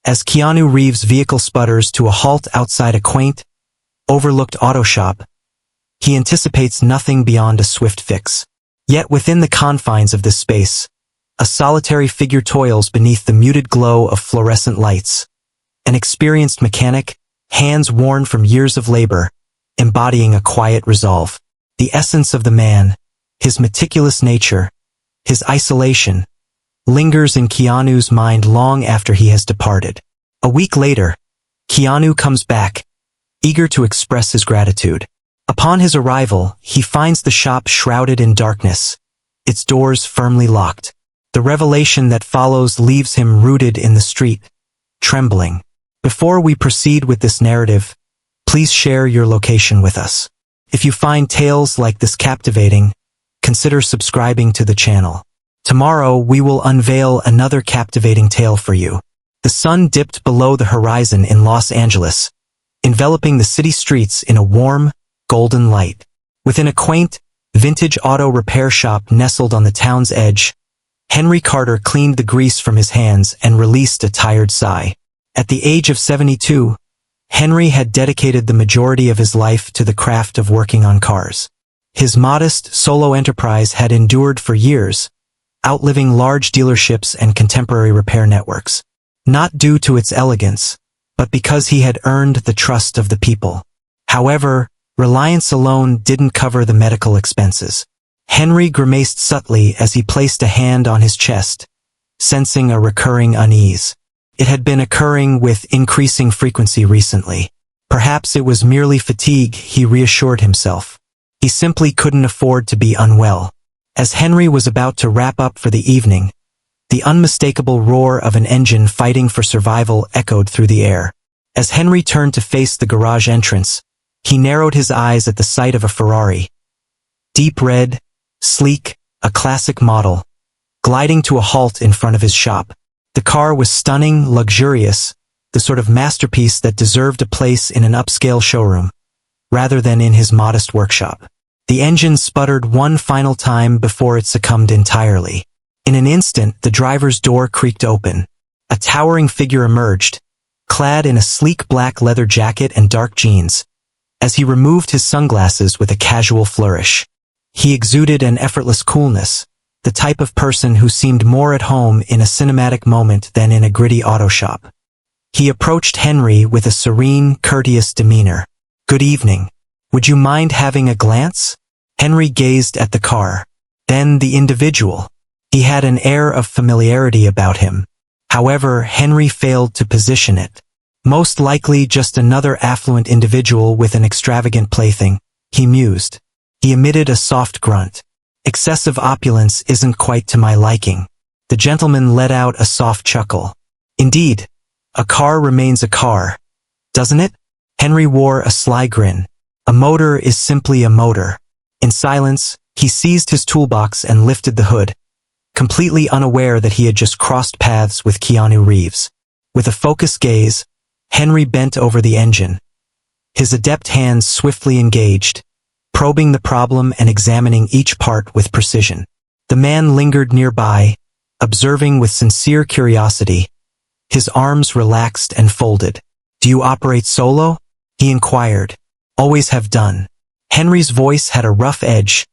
As Keanu Reeves' vehicle sputters to a halt outside a quaint, overlooked auto shop, he anticipates nothing beyond a swift fix. Yet within the confines of this space, a solitary figure toils beneath the muted glow of fluorescent lights. An experienced mechanic, hands worn from years of labor, embodying a quiet resolve. The essence of the man, his meticulous nature, his isolation, lingers in Keanu's mind long after he has departed. A week later, Keanu comes back, eager to express his gratitude. Upon his arrival, he finds the shop shrouded in darkness, its doors firmly locked. The revelation that follows leaves him rooted in the street, trembling. Before we proceed with this narrative, please share your location with us. If you find tales like this captivating, consider subscribing to the channel. Tomorrow we will unveil another captivating tale for you. The sun dipped below the horizon in Los Angeles, enveloping the city streets in a warm, golden light. Within a quaint, vintage auto repair shop nestled on the town's edge, Henry Carter cleaned the grease from his hands and released a tired sigh. At the age of 72, Henry had dedicated the majority of his life to the craft of working on cars. His modest, solo enterprise had endured for years, outliving large dealerships and contemporary repair networks. Not due to its elegance, but because he had earned the trust of the people. However, reliance alone didn't cover the medical expenses. Henry grimaced subtly as he placed a hand on his chest, sensing a recurring unease. It had been occurring with increasing frequency recently. Perhaps it was merely fatigue, he reassured himself. He simply couldn't afford to be unwell. As Henry was about to wrap up for the evening, the unmistakable roar of an engine fighting for survival echoed through the air. As Henry turned to face the garage entrance, he narrowed his eyes at the sight of a Ferrari. Deep red, sleek, a classic model, gliding to a halt in front of his shop. The car was stunning, luxurious, the sort of masterpiece that deserved a place in an upscale showroom, rather than in his modest workshop. The engine sputtered one final time before it succumbed entirely. In an instant, the driver's door creaked open. A towering figure emerged, clad in a sleek black leather jacket and dark jeans, as he removed his sunglasses with a casual flourish. He exuded an effortless coolness, the type of person who seemed more at home in a cinematic moment than in a gritty auto shop. He approached Henry with a serene, courteous demeanor. "Good evening. Would you mind having a glance?" Henry gazed at the car. Then the individual. He had an air of familiarity about him. However, Henry failed to position it. Most likely just another affluent individual with an extravagant plaything, he mused. He emitted a soft grunt. Excessive opulence isn't quite to my liking. The gentleman let out a soft chuckle. Indeed, a car remains a car, doesn't it? Henry wore a sly grin. A motor is simply a motor. In silence, he seized his toolbox and lifted the hood, completely unaware that he had just crossed paths with Keanu Reeves. With a focused gaze, Henry bent over the engine. His adept hands swiftly engaged, probing the problem and examining each part with precision. The man lingered nearby, observing with sincere curiosity. His arms relaxed and folded. "Do you operate solo?" he inquired. "Always have done." Henry's voice had a rough edge,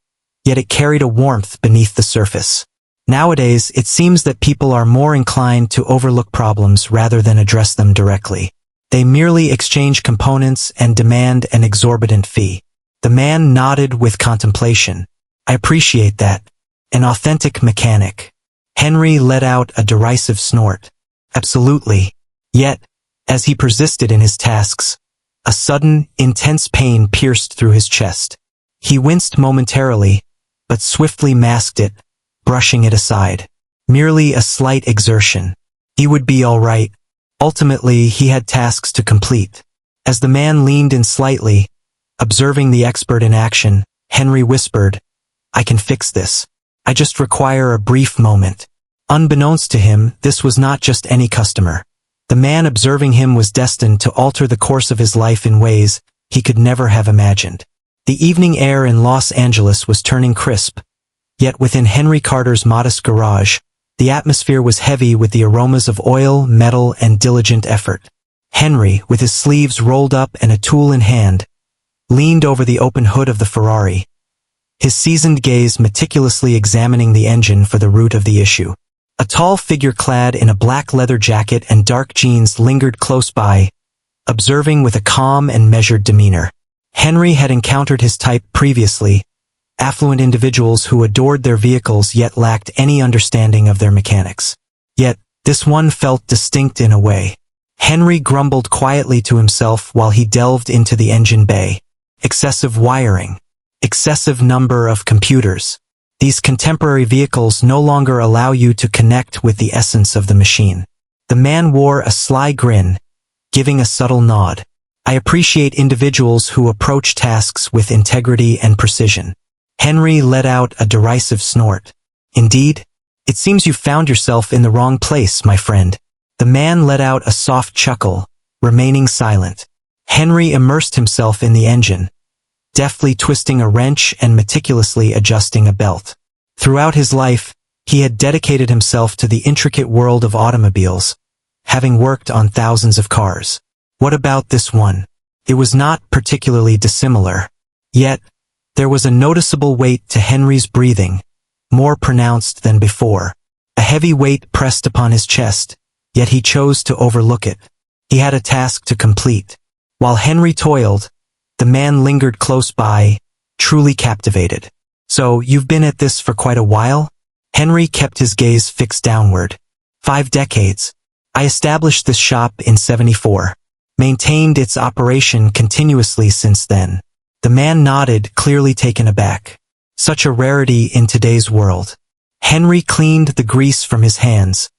yet it carried a warmth beneath the surface. Nowadays, it seems that people are more inclined to overlook problems rather than address them directly. They merely exchange components and demand an exorbitant fee. The man nodded with contemplation. "I appreciate that. An authentic mechanic." Henry let out a derisive snort. "Absolutely." Yet, as he persisted in his tasks, a sudden, intense pain pierced through his chest. He winced momentarily, but swiftly masked it, brushing it aside. Merely a slight exertion. He would be all right. Ultimately, he had tasks to complete. As the man leaned in slightly, observing the expert in action, Henry whispered, "I can fix this. I just require a brief moment." Unbeknownst to him, this was not just any customer. The man observing him was destined to alter the course of his life in ways he could never have imagined. The evening air in Los Angeles was turning crisp, yet within Henry Carter's modest garage, The atmosphere was heavy with the aromas of oil, metal, and diligent effort. Henry, with his sleeves rolled up and a tool in hand, leaned over the open hood of the Ferrari, his seasoned gaze meticulously examining the engine for the root of the issue. A tall figure clad in a black leather jacket and dark jeans lingered close by, observing with a calm and measured demeanor. Henry had encountered his type previously, affluent individuals who adored their vehicles yet lacked any understanding of their mechanics. Yet, this one felt distinct in a way. Henry grumbled quietly to himself while he delved into the engine bay. Excessive wiring. Excessive number of computers. These contemporary vehicles no longer allow you to connect with the essence of the machine. The man wore a sly grin, giving a subtle nod. I appreciate individuals who approach tasks with integrity and precision. Henry let out a derisive snort. Indeed, it seems you found yourself in the wrong place, my friend. The man let out a soft chuckle, remaining silent. Henry immersed himself in the engine, deftly twisting a wrench and meticulously adjusting a belt. Throughout his life, he had dedicated himself to the intricate world of automobiles, having worked on thousands of cars. What about this one? It was not particularly dissimilar. Yet, there was a noticeable weight to Henry's breathing, more pronounced than before. A heavy weight pressed upon his chest, yet he chose to overlook it. He had a task to complete. While Henry toiled, the man lingered close by, truly captivated. So, you've been at this for quite a while? Henry kept his gaze fixed downward. 5 decades. I established this shop in '74. Maintained its operation continuously since then. The man nodded, clearly taken aback. Such a rarity in today's world. Henry cleaned the grease from his hands,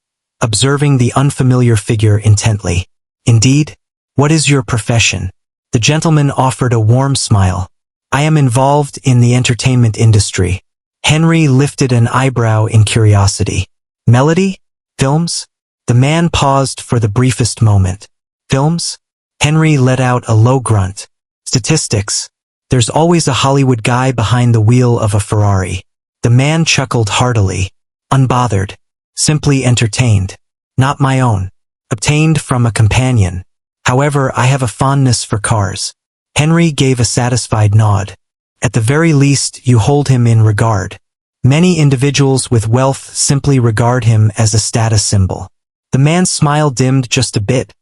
observing the unfamiliar figure intently. Indeed? What is your profession? The gentleman offered a warm smile. I am involved in the entertainment industry. Henry lifted an eyebrow in curiosity. Melody? Films? The man paused for the briefest moment. Films? Henry let out a low grunt. Statistics. There's always a Hollywood guy behind the wheel of a Ferrari. The man chuckled heartily. Unbothered. Simply entertained. Not my own. Obtained from a companion. However, I have a fondness for cars. Henry gave a satisfied nod. At the very least, you hold him in regard. Many individuals with wealth simply regard him as a status symbol. The man's smile dimmed just a bit,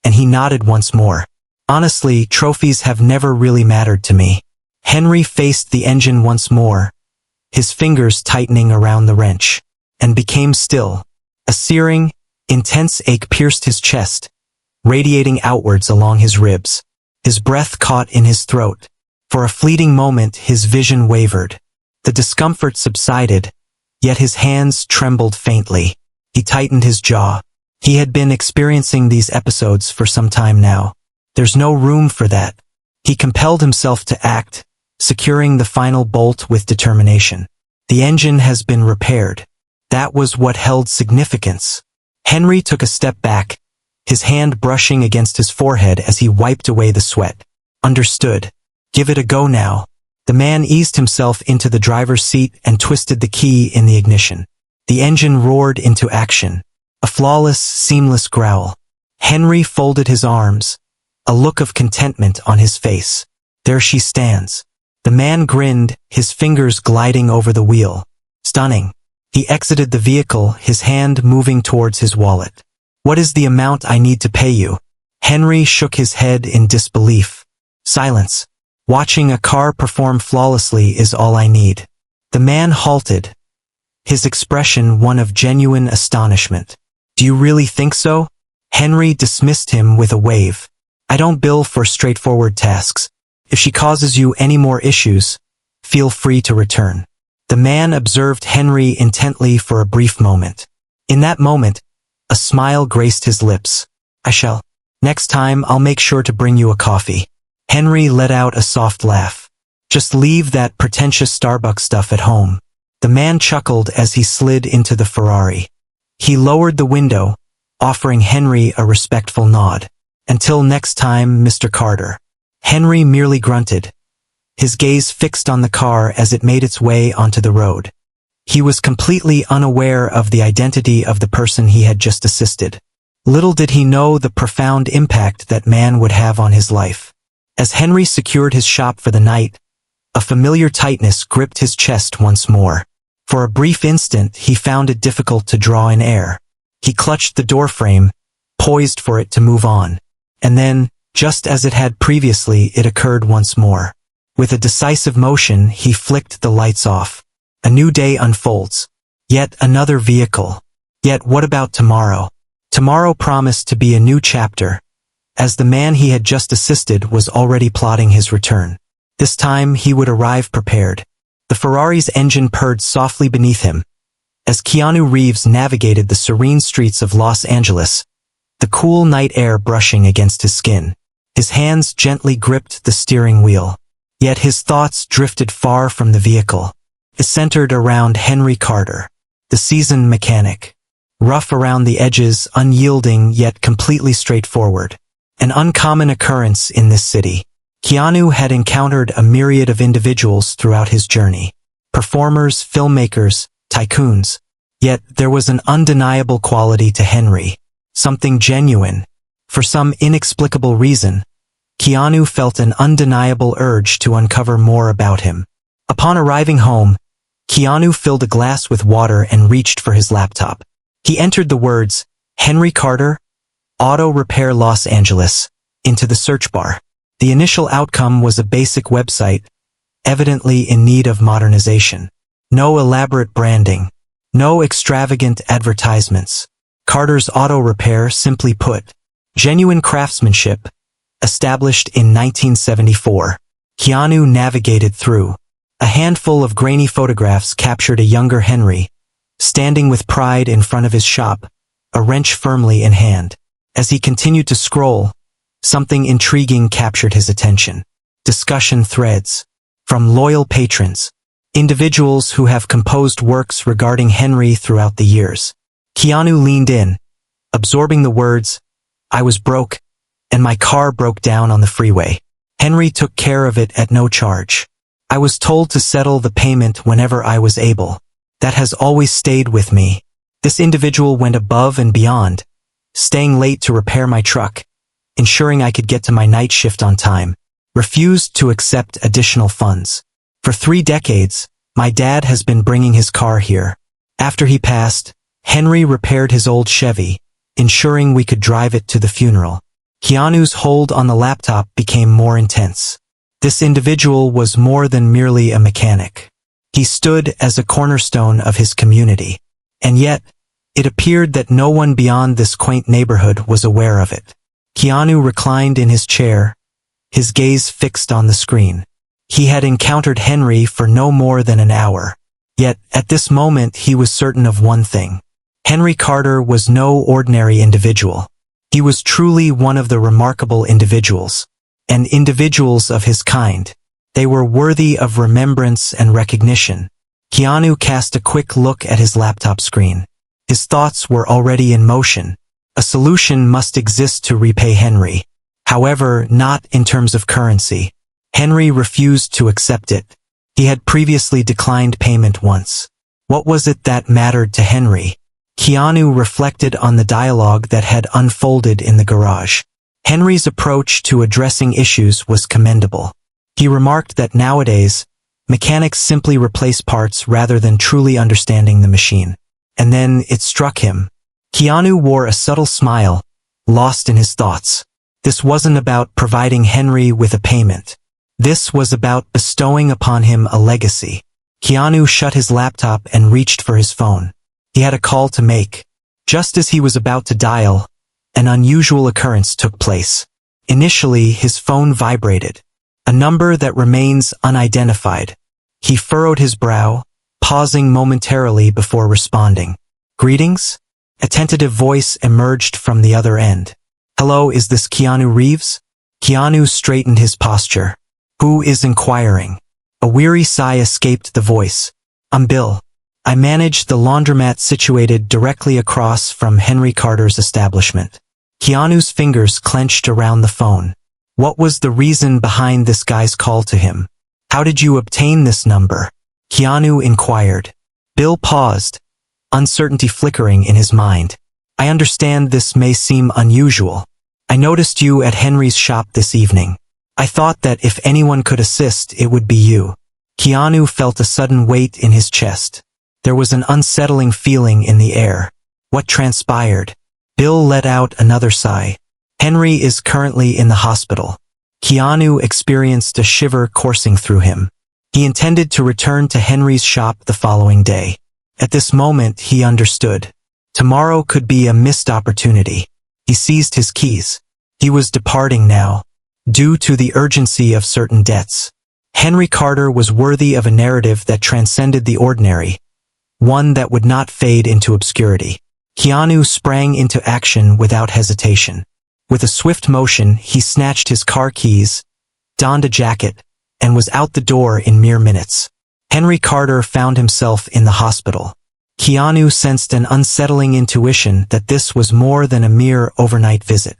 and he nodded once more. Honestly, trophies have never really mattered to me. Henry faced the engine once more, his fingers tightening around the wrench, and became still. A searing, intense ache pierced his chest, radiating outwards along his ribs. His breath caught in his throat. For a fleeting moment, his vision wavered. The discomfort subsided, yet his hands trembled faintly. He tightened his jaw. He had been experiencing these episodes for some time now. There's no room for that. He compelled himself to act, securing the final bolt with determination. The engine has been repaired. That was what held significance. Henry took a step back, his hand brushing against his forehead as he wiped away the sweat. Understood. Give it a go now. The man eased himself into the driver's seat and twisted the key in the ignition. The engine roared into action. A flawless, seamless growl. Henry folded his arms, a look of contentment on his face. There she stands. The man grinned, his fingers gliding over the wheel. Stunning. He exited the vehicle, his hand moving towards his wallet. What is the amount I need to pay you? Henry shook his head in disbelief. Silence. Watching a car perform flawlessly is all I need. The man halted, his expression one of genuine astonishment. Do you really think so? Henry dismissed him with a wave. I don't bill for straightforward tasks. If she causes you any more issues, feel free to return. The man observed Henry intently for a brief moment. In that moment, a smile graced his lips. I shall. Next time, I'll make sure to bring you a coffee. Henry let out a soft laugh. Just leave that pretentious Starbucks stuff at home. The man chuckled as he slid into the Ferrari. He lowered the window, offering Henry a respectful nod. Until next time, Mr. Carter. Henry merely grunted, his gaze fixed on the car as it made its way onto the road. He was completely unaware of the identity of the person he had just assisted. Little did he know the profound impact that man would have on his life. As Henry secured his shop for the night, a familiar tightness gripped his chest once more. For a brief instant, he found it difficult to draw in air. He clutched the doorframe, poised for it to move on. And then, just as it had previously, it occurred once more. With a decisive motion, he flicked the lights off. A new day unfolds. Yet another vehicle. Yet what about tomorrow? Tomorrow promised to be a new chapter, as the man he had just assisted was already plotting his return. This time he would arrive prepared. The Ferrari's engine purred softly beneath him. As Keanu Reeves navigated the serene streets of Los Angeles, the cool night air brushing against his skin, his hands gently gripped the steering wheel. Yet his thoughts drifted far from the vehicle. It centered around Henry Carter, the seasoned mechanic. Rough around the edges, unyielding yet completely straightforward. An uncommon occurrence in this city. Keanu had encountered a myriad of individuals throughout his journey. Performers, filmmakers, tycoons. Yet there was an undeniable quality to Henry. Something genuine. For some inexplicable reason, Keanu felt an undeniable urge to uncover more about him. Upon arriving home, Keanu filled a glass with water and reached for his laptop. He entered the words, Henry Carter, Auto Repair Los Angeles, into the search bar. The initial outcome was a basic website, evidently in need of modernization. No elaborate branding. No extravagant advertisements. Carter's Auto Repair, simply put. Genuine craftsmanship, established in 1974. Keanu navigated through. A handful of grainy photographs captured a younger Henry, standing with pride in front of his shop, a wrench firmly in hand. As he continued to scroll, something intriguing captured his attention. Discussion threads. From loyal patrons. Individuals who have composed works regarding Henry throughout the years. Keanu leaned in, absorbing the words, I was broke, and my car broke down on the freeway. Henry took care of it at no charge. I was told to settle the payment whenever I was able. That has always stayed with me. This individual went above and beyond, staying late to repair my truck, ensuring I could get to my night shift on time, refused to accept additional funds. For 3 decades, my dad has been bringing his car here. After he passed, Henry repaired his old Chevy, ensuring we could drive it to the funeral. Keanu's hold on the laptop became more intense. This individual was more than merely a mechanic. He stood as a cornerstone of his community. And yet, it appeared that no one beyond this quaint neighborhood was aware of it. Keanu reclined in his chair, his gaze fixed on the screen. He had encountered Henry for no more than an hour. Yet, at this moment he was certain of one thing. Henry Carter was no ordinary individual. He was truly one of the remarkable individuals. And individuals of his kind. They were worthy of remembrance and recognition. Keanu cast a quick look at his laptop screen. His thoughts were already in motion. A solution must exist to repay Henry. However, not in terms of currency. Henry refused to accept it. He had previously declined payment once. What was it that mattered to Henry? Keanu reflected on the dialogue that had unfolded in the garage. Henry's approach to addressing issues was commendable. He remarked that nowadays, mechanics simply replace parts rather than truly understanding the machine. And then it struck him. Keanu wore a subtle smile, lost in his thoughts. This wasn't about providing Henry with a payment. This was about bestowing upon him a legacy. Keanu shut his laptop and reached for his phone. He had a call to make. Just as he was about to dial, an unusual occurrence took place. Initially, his phone vibrated. A number that remains unidentified. He furrowed his brow, pausing momentarily before responding. Greetings? A tentative voice emerged from the other end. Hello, is this Keanu Reeves? Keanu straightened his posture. Who is inquiring? A weary sigh escaped the voice. I'm Bill. I manage the laundromat situated directly across from Henry Carter's establishment. Keanu's fingers clenched around the phone. What was the reason behind this guy's call to him? How did you obtain this number? Keanu inquired. Bill paused, uncertainty flickering in his mind. I understand this may seem unusual. I noticed you at Henry's shop this evening. I thought that if anyone could assist, it would be you. Keanu felt a sudden weight in his chest. There was an unsettling feeling in the air. What transpired? Bill let out another sigh. Henry is currently in the hospital. Keanu experienced a shiver coursing through him. He intended to return to Henry's shop the following day. At this moment, he understood. Tomorrow could be a missed opportunity. He seized his keys. He was departing now, due to the urgency of certain debts. Henry Carter was worthy of a narrative that transcended the ordinary, one that would not fade into obscurity. Keanu sprang into action without hesitation. With a swift motion, he snatched his car keys, donned a jacket, and was out the door in mere minutes. Henry Carter found himself in the hospital. Keanu sensed an unsettling intuition that this was more than a mere overnight visit.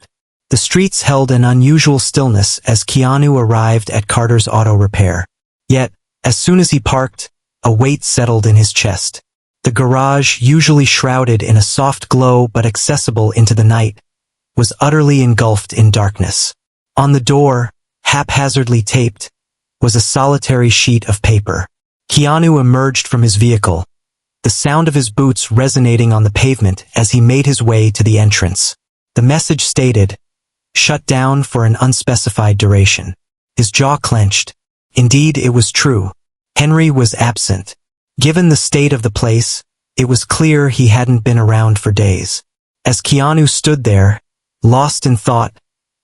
The streets held an unusual stillness as Keanu arrived at Carter's auto repair. Yet, as soon as he parked, a weight settled in his chest. The garage, usually shrouded in a soft glow but accessible into the night, was utterly engulfed in darkness. On the door, haphazardly taped, was a solitary sheet of paper. Keanu emerged from his vehicle, the sound of his boots resonating on the pavement as he made his way to the entrance. The message stated, "Shut down for an unspecified duration." His jaw clenched. Indeed, it was true. Henry was absent. Given the state of the place, it was clear he hadn't been around for days. As Keanu stood there, lost in thought,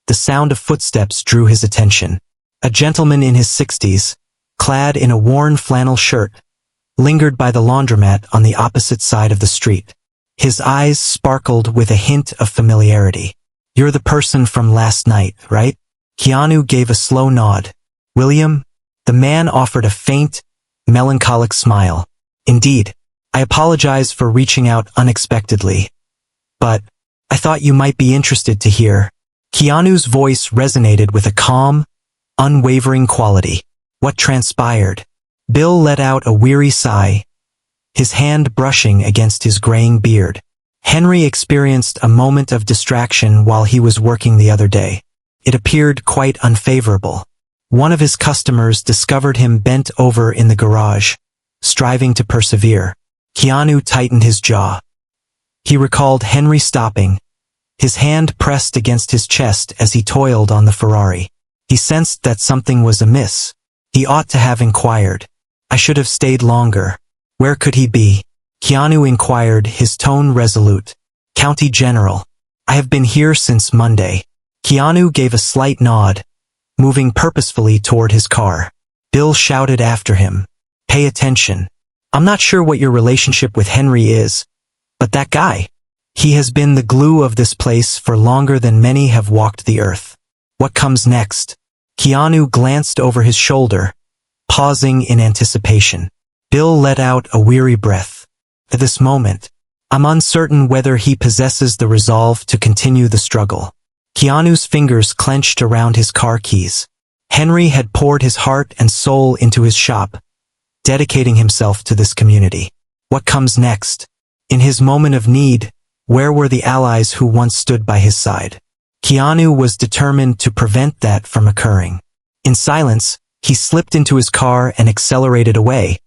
the sound of footsteps drew his attention. A gentleman in his 60s, clad in a worn flannel shirt, lingered by the laundromat on the opposite side of the street. His eyes sparkled with a hint of familiarity. "You're the person from last night, right?" Keanu gave a slow nod. "William?" The man offered a faint, melancholic smile. "Indeed. I apologize for reaching out unexpectedly. But I thought you might be interested to hear." Keanu's voice resonated with a calm, unwavering quality. What transpired? Bill let out a weary sigh, his hand brushing against his graying beard. Henry experienced a moment of distraction while he was working the other day. It appeared quite unfavorable. One of his customers discovered him bent over in the garage, striving to persevere. Keanu tightened his jaw. He recalled Henry stopping, his hand pressed against his chest as he toiled on the Ferrari. He sensed that something was amiss. He ought to have inquired. "I should have stayed longer. Where could he be?" Keanu inquired, his tone resolute. "County General. I have been here since Monday." Keanu gave a slight nod, moving purposefully toward his car. Bill shouted after him, "Pay attention. I'm not sure what your relationship with Henry is, but that guy, he has been the glue of this place for longer than many have walked the earth." "What comes next?" Keanu glanced over his shoulder, pausing in anticipation. Bill let out a weary breath. "At this moment, I'm uncertain whether he possesses the resolve to continue the struggle." Keanu's fingers clenched around his car keys. Henry had poured his heart and soul into his shop, dedicating himself to this community. What comes next? In his moment of need, where were the allies who once stood by his side? Keanu was determined to prevent that from occurring. In silence, he slipped into his car and accelerated away,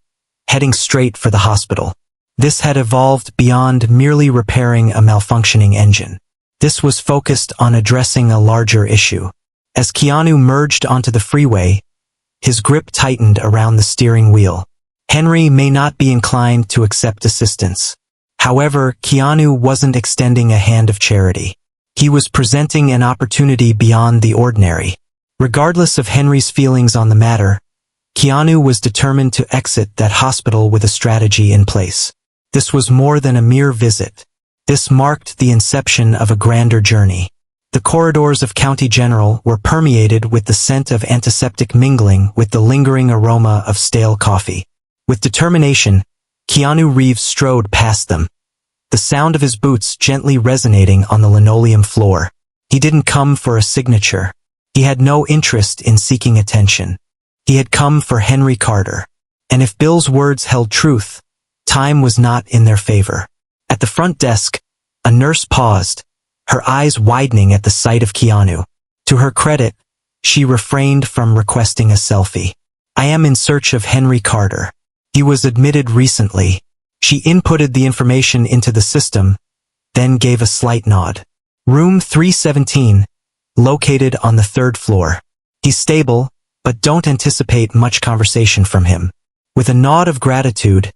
heading straight for the hospital. This had evolved beyond merely repairing a malfunctioning engine. This was focused on addressing a larger issue. As Keanu merged onto the freeway, his grip tightened around the steering wheel. Henry may not be inclined to accept assistance. However, Keanu wasn't extending a hand of charity. He was presenting an opportunity beyond the ordinary. Regardless of Henry's feelings on the matter, Keanu was determined to exit that hospital with a strategy in place. This was more than a mere visit. This marked the inception of a grander journey. The corridors of County General were permeated with the scent of antiseptic mingling with the lingering aroma of stale coffee. With determination, Keanu Reeves strode past them, the sound of his boots gently resonating on the linoleum floor. He didn't come for a signature. He had no interest in seeking attention. He had come for Henry Carter. And if Bill's words held truth, Time was not in their favor. At the front desk, a nurse paused, her eyes widening at the sight of Keanu. To her credit, she refrained from requesting a selfie. I am in search of Henry Carter. He was admitted recently. She inputted the information into the system, then gave a slight nod. Room 317, located on the 3rd floor. He's stable, but don't anticipate much conversation from him. With a nod of gratitude,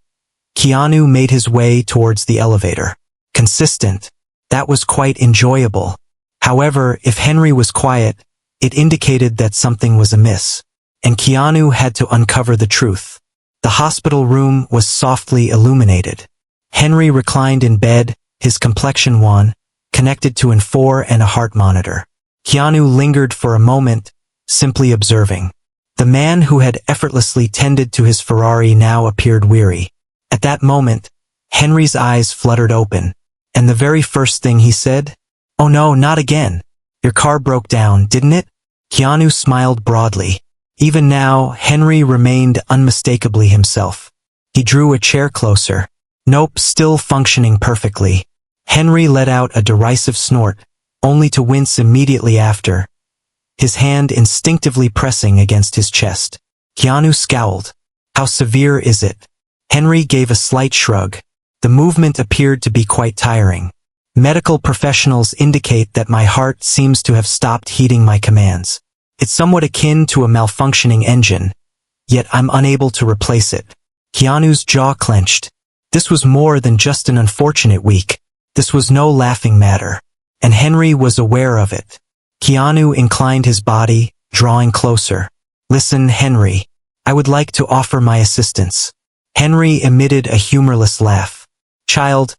Keanu made his way towards the elevator. Consistent. That was quite enjoyable. However, if Henry was quiet, it indicated that something was amiss, and Keanu had to uncover the truth. The hospital room was softly illuminated. Henry reclined in bed, his complexion wan, connected to an 4 and a heart monitor. Keanu lingered for a moment, simply observing. The man who had effortlessly tended to his Ferrari now appeared weary. At that moment, Henry's eyes fluttered open, and the very first thing he said, "Oh no, not again. Your car broke down, didn't it?" Keanu smiled broadly. Even now, Henry remained unmistakably himself. He drew a chair closer. Nope, still functioning perfectly. Henry let out a derisive snort, only to wince immediately after, his hand instinctively pressing against his chest. Keanu scowled. How severe is it? Henry gave a slight shrug. The movement appeared to be quite tiring. Medical professionals indicate that my heart seems to have stopped heeding my commands. It's somewhat akin to a malfunctioning engine, yet I'm unable to replace it. Keanu's jaw clenched. This was more than just an unfortunate week. This was no laughing matter, and Henry was aware of it. Keanu inclined his body, drawing closer. Listen, Henry. I would like to offer my assistance. Henry emitted a humorless laugh. Child,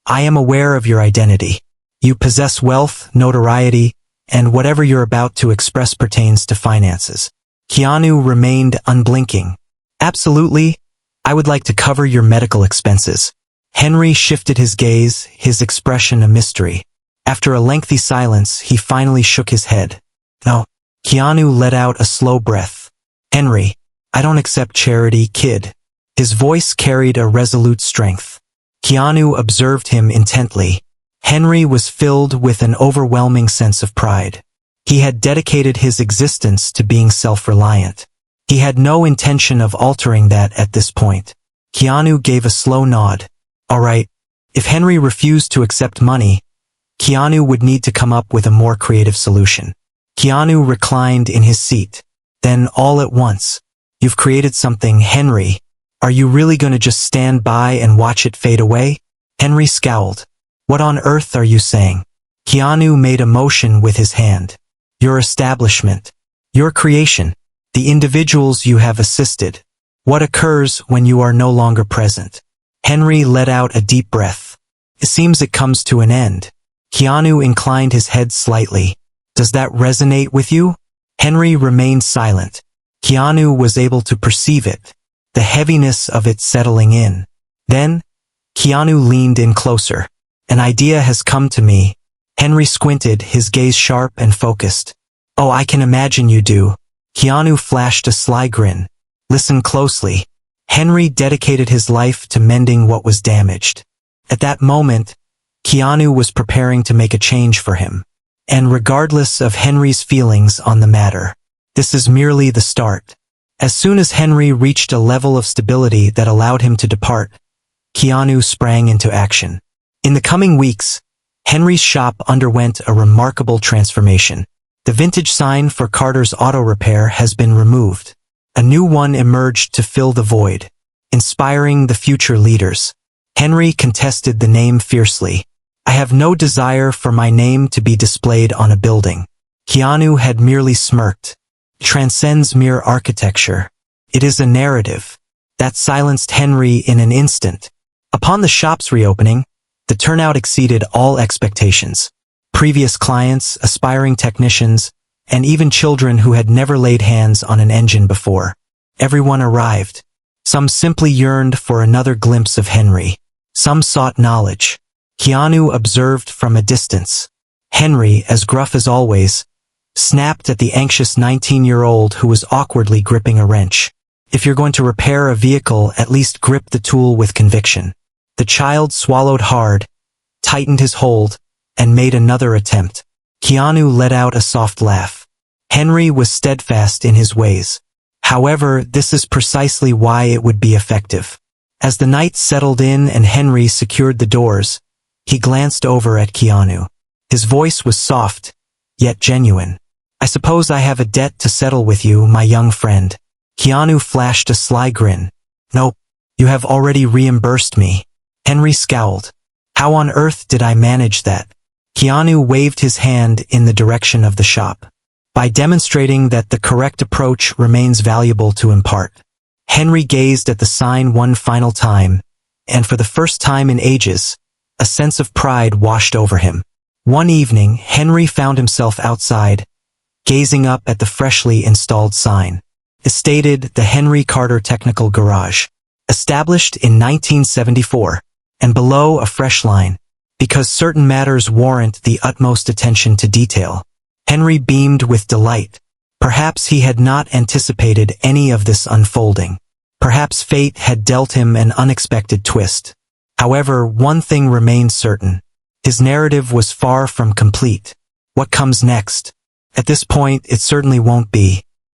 I am aware of your identity. You possess wealth, notoriety, and whatever you're about to express pertains to finances. Keanu remained unblinking. Absolutely. I would like to cover your medical expenses. Henry shifted his gaze, his expression a mystery. After a lengthy silence, he finally shook his head. No. Keanu let out a slow breath. Henry, I don't accept charity, kid. His voice carried a resolute strength. Keanu observed him intently. Henry was filled with an overwhelming sense of pride. He had dedicated his existence to being self-reliant. He had no intention of altering that at this point. Keanu gave a slow nod. All right. If Henry refused to accept money, Keanu would need to come up with a more creative solution. Keanu reclined in his seat. Then all at once, you've created something, Henry. Are you really going to just stand by and watch it fade away? Henry scowled. What on earth are you saying? Keanu made a motion with his hand. Your establishment. Your creation. The individuals you have assisted. What occurs when you are no longer present? Henry let out a deep breath. It seems it comes to an end. Keanu inclined his head slightly. Does that resonate with you? Henry remained silent. Keanu was able to perceive it, the heaviness of it settling in. Then, Keanu leaned in closer. An idea has come to me. Henry squinted, his gaze sharp and focused. Oh, I can imagine you do. Keanu flashed a sly grin. Listen closely. Henry dedicated his life to mending what was damaged. At that moment, Keanu was preparing to make a change for him. And regardless of Henry's feelings on the matter, this is merely the start. As soon as Henry reached a level of stability that allowed him to depart, Keanu sprang into action. In the coming weeks, Henry's shop underwent a remarkable transformation. The vintage sign for Carter's Auto Repair has been removed. A new one emerged to fill the void, inspiring the future leaders. Henry contested the name fiercely. I have no desire for my name to be displayed on a building. Keanu had merely smirked. It transcends mere architecture. It is a narrative. That silenced Henry in an instant. Upon the shop's reopening, the turnout exceeded all expectations. Previous clients, aspiring technicians, and even children who had never laid hands on an engine before. Everyone arrived. Some simply yearned for another glimpse of Henry. Some sought knowledge. Keanu observed from a distance. Henry, as gruff as always, snapped at the anxious 19-year-old who was awkwardly gripping a wrench. If you're going to repair a vehicle, at least grip the tool with conviction. The child swallowed hard, tightened his hold, and made another attempt. Keanu let out a soft laugh. Henry was steadfast in his ways. However, this is precisely why it would be effective. As the night settled in and Henry secured the doors, he glanced over at Keanu. His voice was soft, yet genuine. I suppose I have a debt to settle with you, my young friend. Keanu flashed a sly grin. Nope, you have already reimbursed me. Henry scowled. How on earth did I manage that? Keanu waved his hand in the direction of the shop. By demonstrating that the correct approach remains valuable to impart. Henry gazed at the sign one final time, and for the first time in ages, a sense of pride washed over him. One evening, Henry found himself outside, gazing up at the freshly installed sign. It stated the Henry Carter Technical Garage, established in 1974, and below a fresh line, because certain matters warrant the utmost attention to detail. Henry beamed with delight. Perhaps he had not anticipated any of this unfolding. Perhaps fate had dealt him an unexpected twist. However, one thing remained certain. His narrative was far from complete. What comes next? At this point, it certainly won't be.